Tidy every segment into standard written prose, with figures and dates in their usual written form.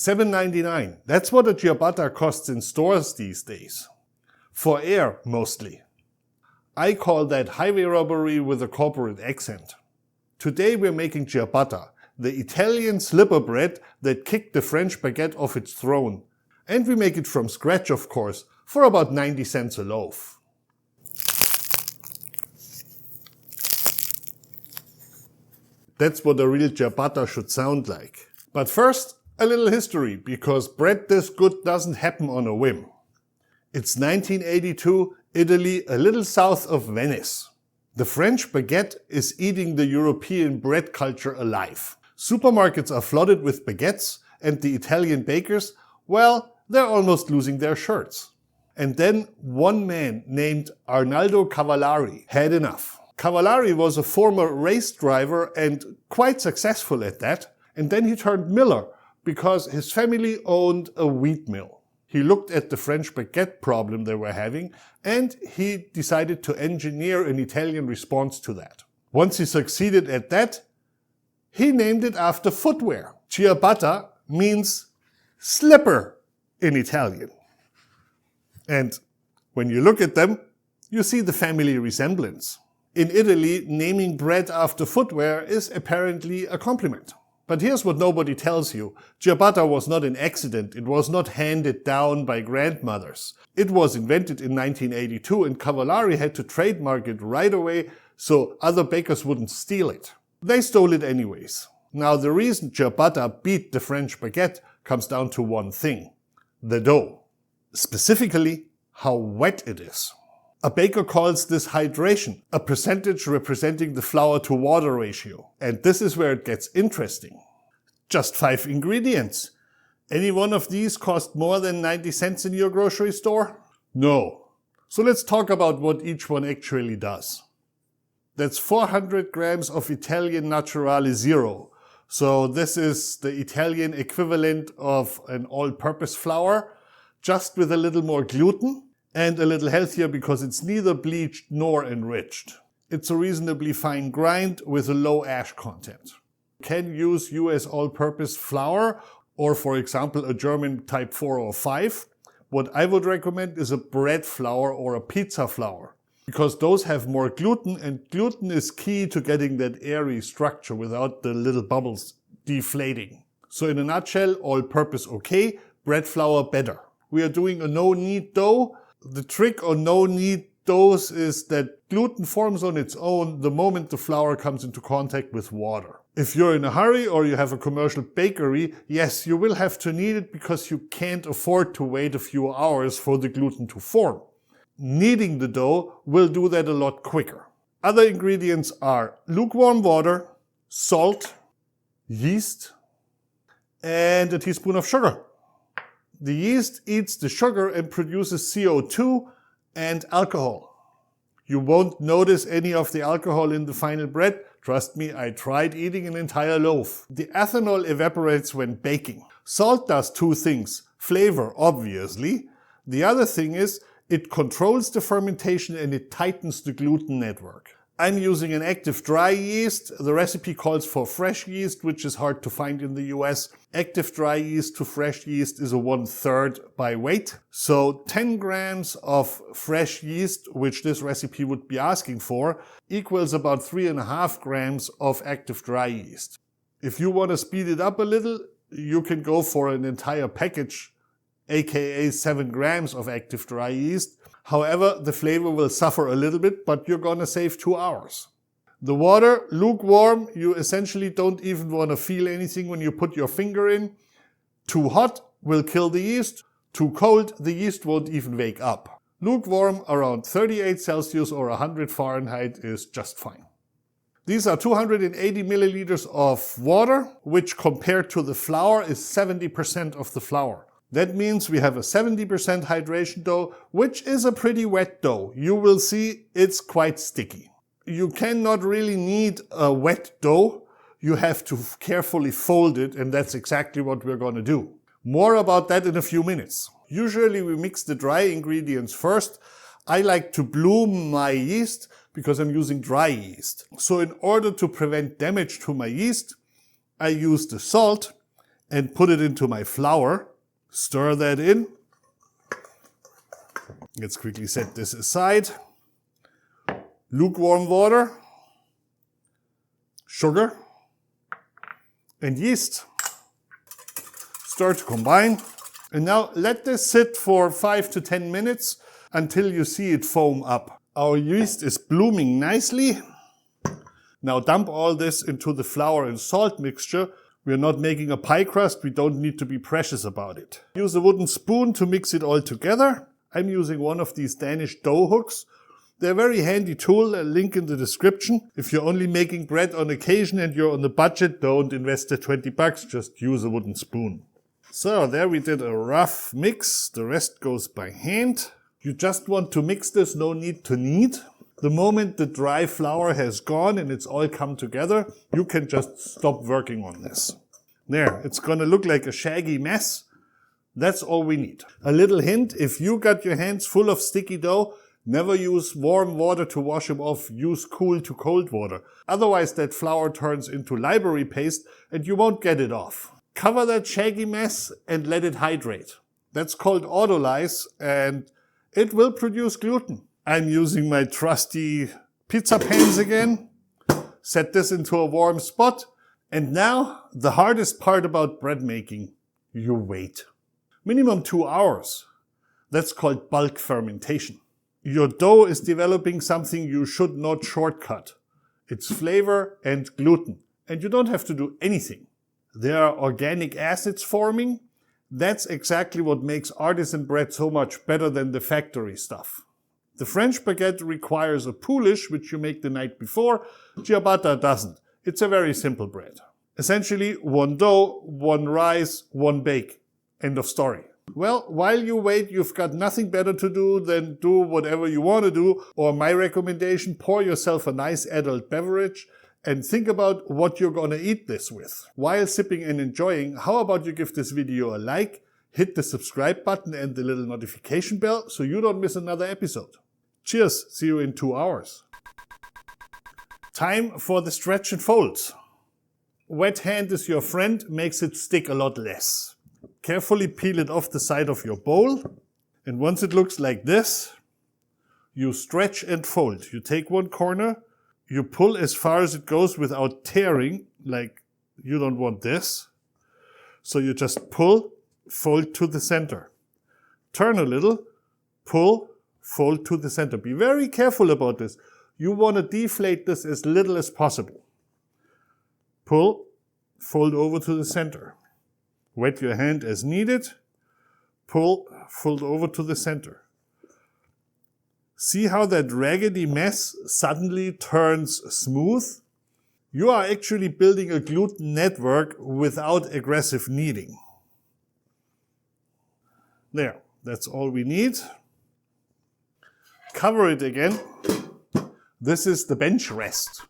$7.99. That's what a ciabatta costs in stores these days. For air, mostly. I call that highway robbery with a corporate accent. Today we're making ciabatta, the Italian slipper bread that kicked the French baguette off its throne. And we make it from scratch, of course, for about 90 cents a loaf. That's what a real ciabatta should sound like. But first, a little history, because bread this good doesn't happen on a whim. It's 1982, Italy, a little south of Venice. The French baguette is eating the European bread culture alive. Supermarkets are flooded with baguettes, and the Italian bakers, well, they're almost losing their shirts. And then one man named Arnaldo Cavallari had enough. Cavallari was a former race driver and quite successful at that, and then he turned miller because his family owned a wheat mill. He looked at the French baguette problem they were having and he decided to engineer an Italian response to that. Once he succeeded at that, he named it after footwear. Ciabatta means slipper in Italian. And when you look at them, you see the family resemblance. In Italy, naming bread after footwear is apparently a compliment. But here's what nobody tells you. Ciabatta was not an accident. It was not handed down by grandmothers. It was invented in 1982 and Cavallari had to trademark it right away so other bakers wouldn't steal it. They stole it anyways. Now the reason ciabatta beat the French baguette comes down to one thing: the dough. Specifically, how wet it is. A baker calls this hydration, a percentage representing the flour to water ratio. And this is where it gets interesting. Just 5 ingredients. Any one of these cost more than 90 cents in your grocery store? No. So let's talk about what each one actually does. That's 400 grams of Italian Naturale Zero. So this is the Italian equivalent of an all-purpose flour, just with a little more gluten. And a little healthier because it's neither bleached nor enriched. It's a reasonably fine grind with a low ash content. You can use US all-purpose flour or, for example, a German type 4 or 5. What I would recommend is a bread flour or a pizza flour because those have more gluten, and gluten is key to getting that airy structure without the little bubbles deflating. So in a nutshell, all-purpose okay, bread flour better. We are doing a no-knead dough. The trick on no-knead doughs is that gluten forms on its own the moment the flour comes into contact with water. If you're in a hurry or you have a commercial bakery, yes, you will have to knead it because you can't afford to wait a few hours for the gluten to form. Kneading the dough will do that a lot quicker. Other ingredients are lukewarm water, salt, yeast, and a teaspoon of sugar. The yeast eats the sugar and produces CO2 and alcohol. You won't notice any of the alcohol in the final bread. Trust me, I tried eating an entire loaf. The ethanol evaporates when baking. Salt does 2 things. Flavor, obviously. The other thing is it controls the fermentation and it tightens the gluten network. I'm using an active dry yeast. The recipe calls for fresh yeast, which is hard to find in the US. Active dry yeast to fresh yeast is a 1/3 by weight. So 10 grams of fresh yeast, which this recipe would be asking for, equals about 3.5 grams of active dry yeast. If you want to speed it up a little, you can go for an entire package, aka 7 grams of active dry yeast. However, the flavor will suffer a little bit, but you're gonna save 2 hours. The water, lukewarm, you essentially don't even want to feel anything when you put your finger in. Too hot will kill the yeast. Too cold, the yeast won't even wake up. Lukewarm, around 38 Celsius or 100 Fahrenheit is just fine. These are 280 milliliters of water, which compared to the flour is 70% of the flour. That means we have a 70% hydration dough, which is a pretty wet dough. You will see it's quite sticky. You cannot really knead a wet dough. You have to carefully fold it, and that's exactly what we're going to do. More about that in a few minutes. Usually we mix the dry ingredients first. I like to bloom my yeast because I'm using dry yeast. So in order to prevent damage to my yeast, I use the salt and put it into my flour. Stir that in. Let's quickly set this aside. Lukewarm water, sugar, and yeast. Stir to combine. And now let this sit for 5 to 10 minutes until you see it foam up. Our yeast is blooming nicely. Now dump all this into the flour and salt mixture. We're not making a pie crust, we don't need to be precious about it. Use a wooden spoon to mix it all together. I'm using one of these Danish dough hooks. They're a very handy tool, a link in the description. If you're only making bread on occasion and you're on a budget, don't invest the 20 bucks, just use a wooden spoon. So there we did a rough mix, the rest goes by hand. You just want to mix this, no need to knead. The moment the dry flour has gone and it's all come together, you can just stop working on this. There, it's gonna look like a shaggy mess. That's all we need. A little hint, if you got your hands full of sticky dough, never use warm water to wash them off, use cool to cold water. Otherwise that flour turns into library paste and you won't get it off. Cover that shaggy mess and let it hydrate. That's called autolyse and it will produce gluten. I'm using my trusty pizza pans again. Set this into a warm spot. And now the hardest part about bread making, you wait. Minimum 2 hours. That's called bulk fermentation. Your dough is developing something you should not shortcut. It's flavor and gluten. And you don't have to do anything. There are organic acids forming. That's exactly what makes artisan bread so much better than the factory stuff. The French Baguette requires a poulish, which you make the night before. Ciabatta doesn't. It's a very simple bread. Essentially, one dough, one rise, one bake. End of story. Well, while you wait, you've got nothing better to do than do whatever you want to do. Or my recommendation, pour yourself a nice adult beverage and think about what you're gonna eat this with. While sipping and enjoying, how about you give this video a like, hit the subscribe button and the little notification bell so you don't miss another episode. Cheers, see you in 2 hours. Time for the stretch and folds. Wet hand is your friend, makes it stick a lot less. Carefully peel it off the side of your bowl, and once it looks like this, you stretch and fold. You take one corner, you pull as far as it goes without tearing, like you don't want this. So you just pull, fold to the center. Turn a little, pull, fold to the center. Be very careful about this. You want to deflate this as little as possible. Pull, fold over to the center. Wet your hand as needed. Pull, fold over to the center. See how that raggedy mess suddenly turns smooth? You are actually building a gluten network without aggressive kneading. There, that's all we need. Cover it again. This is the bench rest.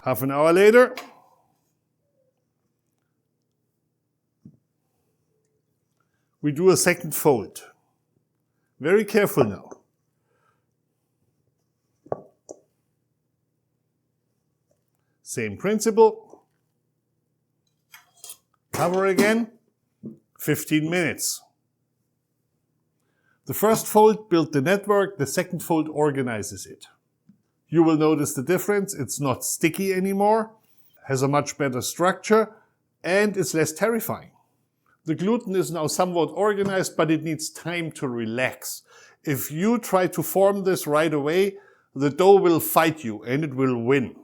Half an hour later, we do a second fold. Very careful now. Same principle. Cover again. 15 minutes. The first fold built the network, the second fold organizes it. You will notice the difference. It's not sticky anymore, has a much better structure, and it's less terrifying. The gluten is now somewhat organized, but it needs time to relax. If you try to form this right away, the dough will fight you and it will win.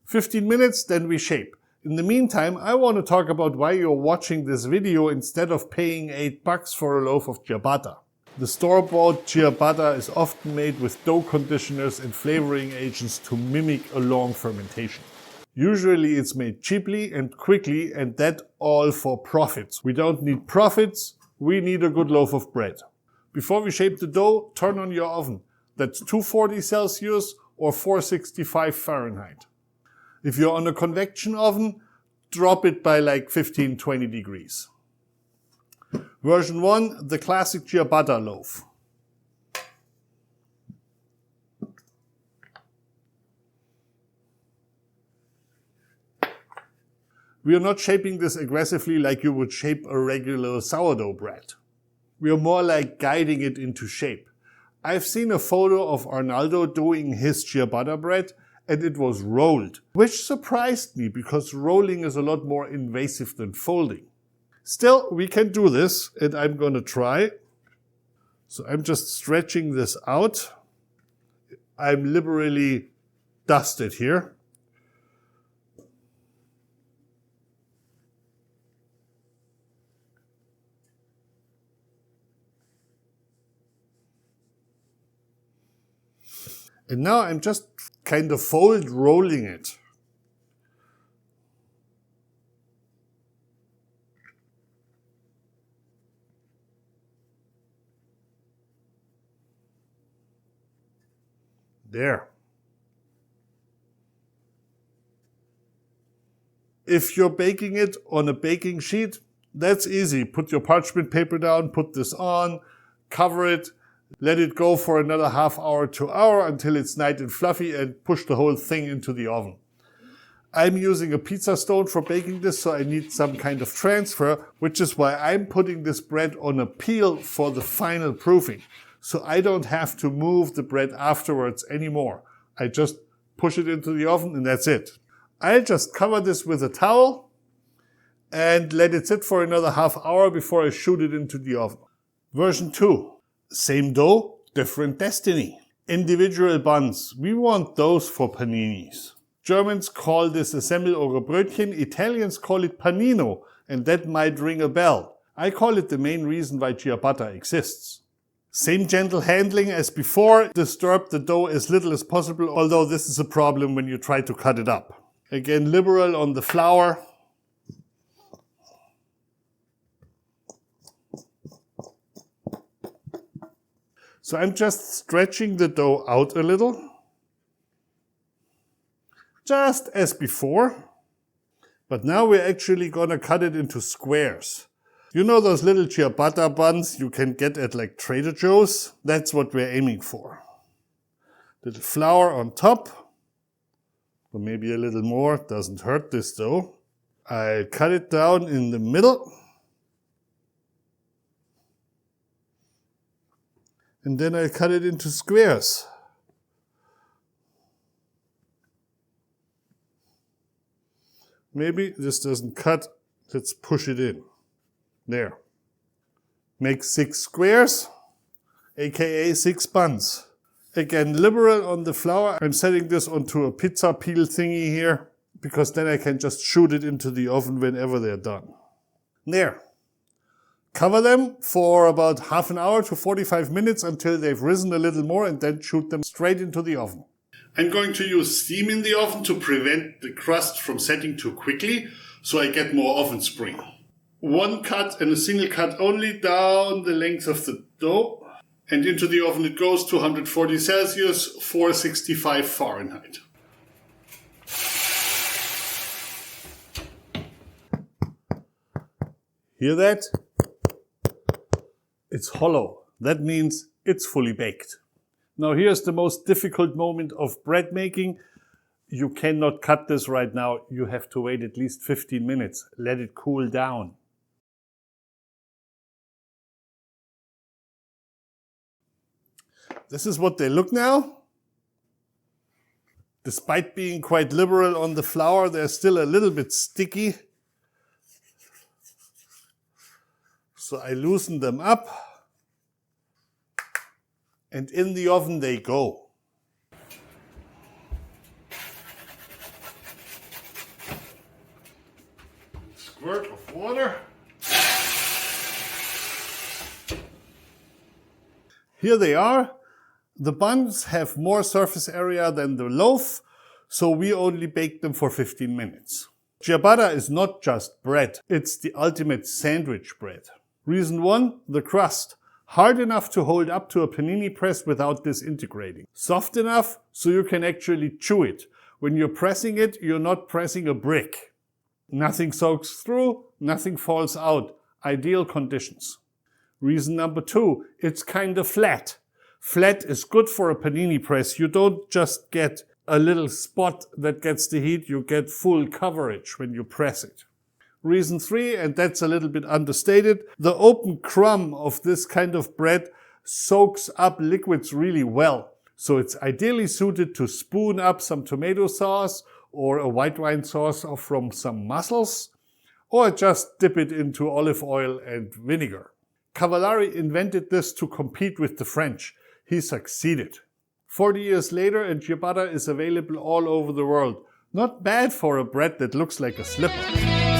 15 minutes, then we shape. In the meantime, I want to talk about why you're watching this video instead of paying $8 for a loaf of ciabatta. The store-bought ciabatta is often made with dough conditioners and flavoring agents to mimic a long fermentation. Usually it's made cheaply and quickly, and that all for profits. We don't need profits, we need a good loaf of bread. Before we shape the dough, turn on your oven. That's 240 Celsius or 465 Fahrenheit. If you're on a convection oven, drop it by like 15-20 degrees. Version 1, the classic ciabatta loaf. We are not shaping this aggressively like you would shape a regular sourdough bread. We are more like guiding it into shape. I've seen a photo of Arnaldo doing his ciabatta bread and it was rolled, which surprised me because rolling is a lot more invasive than folding. Still, we can do this and I'm going to try. So I'm just stretching this out. I'm liberally dusted here. And now I'm just kind of fold rolling it. There. If you're baking it on a baking sheet, that's easy. Put your parchment paper down, put this on, cover it, let it go for another half hour to hour until it's nice and fluffy and push the whole thing into the oven. I'm using a pizza stone for baking this, so I need some kind of transfer, which is why I'm putting this bread on a peel for the final proofing. So I don't have to move the bread afterwards anymore. I just push it into the oven and that's it. I'll just cover this with a towel and let it sit for another half hour before I shoot it into the oven. Version 2. Same dough, different destiny. Individual buns. We want those for paninis. Germans call this a Semmel or a Brötchen. Italians call it panino, and that might ring a bell. I call it the main reason why ciabatta exists. Same gentle handling as before. Disturb the dough as little as possible, although this is a problem when you try to cut it up. Again, liberal on the flour. So I'm just stretching the dough out a little. Just as before. But now we're actually gonna cut it into squares. You know those little ciabatta buns you can get at like Trader Joe's? That's what we're aiming for. Little flour on top, or maybe a little more, doesn't hurt this dough. I cut it down in the middle. And then I cut it into squares. Maybe this doesn't cut, let's push it in. There. Make 6 squares, aka 6 buns. Again, liberal on the flour. I'm setting this onto a pizza peel thingy here, because then I can just shoot it into the oven whenever they're done. There. Cover them for about half an hour to 45 minutes until they've risen a little more and then shoot them straight into the oven. I'm going to use steam in the oven to prevent the crust from setting too quickly, so I get more oven spring. 1 cut and a single cut only down the length of the dough, and into the oven it goes to 140 Celsius, 465 Fahrenheit. Hear that? It's hollow. That means it's fully baked. Now here's the most difficult moment of bread making. You cannot cut this right now. You have to wait at least 15 minutes. Let it cool down. This is what they look now. Despite being quite liberal on the flour, they're still a little bit sticky. So I loosen them up. And in the oven they go. Squirt of water. Here they are. The buns have more surface area than the loaf, so we only bake them for 15 minutes. Ciabatta is not just bread, it's the ultimate sandwich bread. Reason 1, the crust. Hard enough to hold up to a panini press without disintegrating. Soft enough so you can actually chew it. When you're pressing it, you're not pressing a brick. Nothing soaks through, nothing falls out. Ideal conditions. Reason number 2, it's kind of flat. Flat is good for a panini press. You don't just get a little spot that gets the heat, you get full coverage when you press it. Reason 3, and that's a little bit understated, the open crumb of this kind of bread soaks up liquids really well. So it's ideally suited to spoon up some tomato sauce or a white wine sauce from some mussels, or just dip it into olive oil and vinegar. Cavallari invented this to compete with the French. He succeeded. 40 years later, and ciabatta is available all over the world. Not bad for a bread that looks like a slipper.